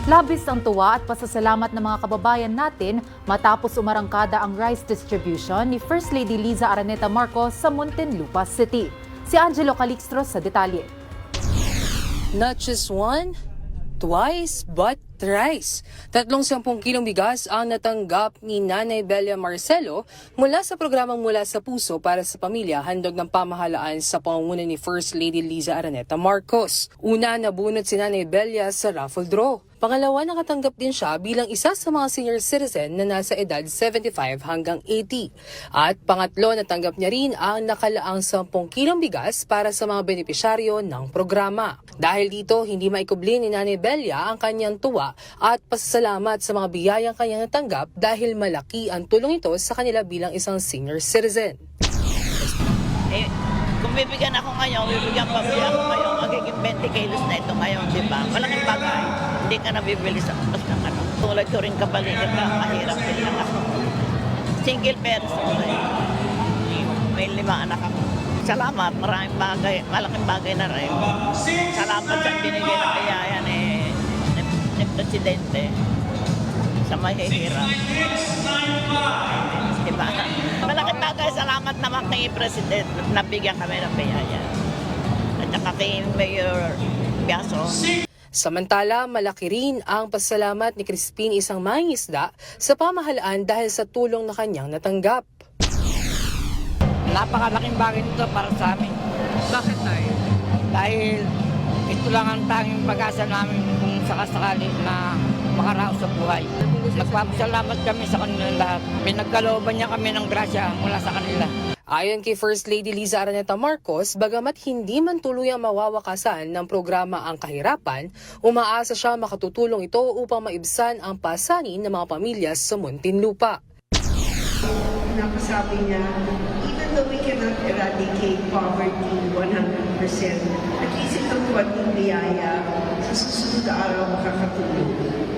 Labis ang tuwa at pasasalamat ng mga kababayan natin matapos umarangkada ang rice distribution ni First Lady Liza Araneta Marcos sa Muntinlupa City. Si Angelo Calixtro sa detalye. Not just one, twice, but thrice. 30 kilong bigas ang natanggap ni Nanay Belia Marcelo mula sa programang Mula sa Puso para sa Pamilya, handog ng pamahalaan sa pangunguna ni First Lady Liza Araneta Marcos. Una, nabunot si Nanay Belia sa raffle draw. Pangalawa, nakatanggap din siya bilang isa sa mga senior citizen na nasa edad 75 hanggang 80. At pangatlo, natanggap niya rin ang nakalaang 10 kilong bigas para sa mga benepisyaryo ng programa. Dahil dito, hindi maikubli ni Nanay Belia ang kanyang tuwa at pasasalamat sa mga biyayang kanyang natanggap dahil malaki ang tulong ito sa kanila bilang isang senior citizen. Kung bibigyan ako ngayon, bibigyan pa ako ngayon, magiging 20 kilos na ito ngayon, di ba? Malaking bagay. Hindi ka nabibili sa kapos ng ano. Tulad ko rin kabalikat na mahirap din lang ako. Single person. May 5 anak ako. Salamat, maraming bagay, malaking bagay na rin. Salamat sa binigay na biyaya ni Presidente sa mahihirap. Diba? Malaking bagay, salamat naman kay President na nabigyan kami ng biyaya. At saka kay Mayor Biaso. Samantala, malaki rin ang pasalamat ni Crispin, isang mangingisda, sa pamahalaan dahil sa tulong na kanyang natanggap. Napakalaking bagay nito para sa amin. Bakit tayo? Dahil ito lang ang tanging pag-asa namin kung sakasakali na makaraos sa buhay. Nagpapasalamat kami sa kanila lahat. Pinagkalooban niya kami ng grasya mula sa kanila. Ayon kay First Lady Liza Araneta Marcos, bagamat hindi man tuluyang mawawakasan ng programa ang kahirapan, umaasa siya makatutulong ito upang maibsan ang pasanin ng mga pamilya sa Muntinlupa. Napasabi niya, even though we cannot eradicate poverty 100%, at least itong konting biyaya sa susunod na araw makakatulong.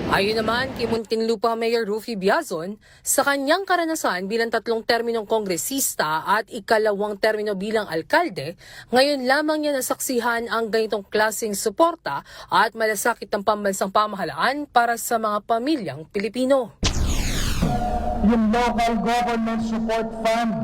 Ayon naman kay Muntinlupa Mayor Rufy Biazon, sa kanyang karanasan bilang 3 terminong kongresista at 2 termino bilang alkalde, ngayon lamang niya nasaksihan ang ganitong klaseng suporta at malasakit ng pambansang pamahalaan para sa mga pamilyang Pilipino. Yung Local Government Support Fund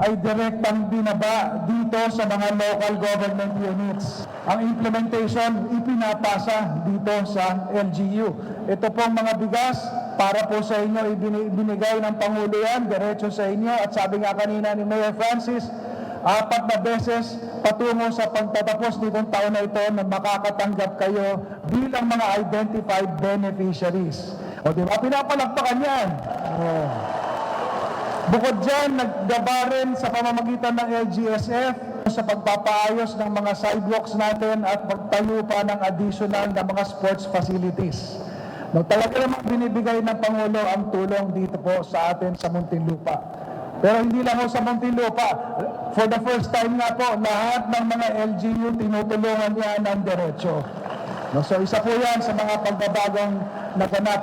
ay direktang binaba dito sa mga local government units. Ang implementation ipinapasa dito sa LGU. Ito pong mga bigas para po sa inyo ibinigay ng Pangulo yan, diretso sa inyo. At sabi nga kanina ni Mayor Francis, 4 na beses patungo sa pagtatapos nitong taon na ito na makakatanggap kayo bilang mga identified beneficiaries. O diba, pinapalagpakan yan. Bukod dyan, naggaba rin sa pamamagitan ng LGSF sa pagpapaayos ng mga sidewalks natin at pagtayo pa ng additional na mga sports facilities. Talaga namang binibigay ng Pangulo ang tulong dito po sa atin sa Muntinlupa. Pero hindi lang po sa Muntinlupa. For the first time nga po, lahat ng mga LGU tinutulungan niya ng diretsyo. So isa po yan sa mga pagbabagong naganap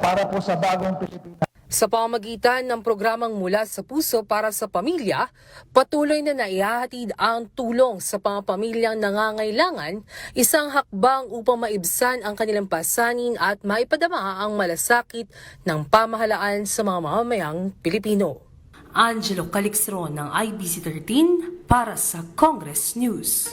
para po sa bagong Pilipinas. Sa pamamagitan ng programang Mula sa Puso para sa Pamilya, patuloy na naihahatid ang tulong sa mga pamilyang nangangailangan, isang hakbang upang maibsan ang kanilang pasanin at maipadama ang malasakit ng pamahalaan sa mga mamamayang Pilipino. Angelo Calixtro ng IBC 13 para sa Congress News.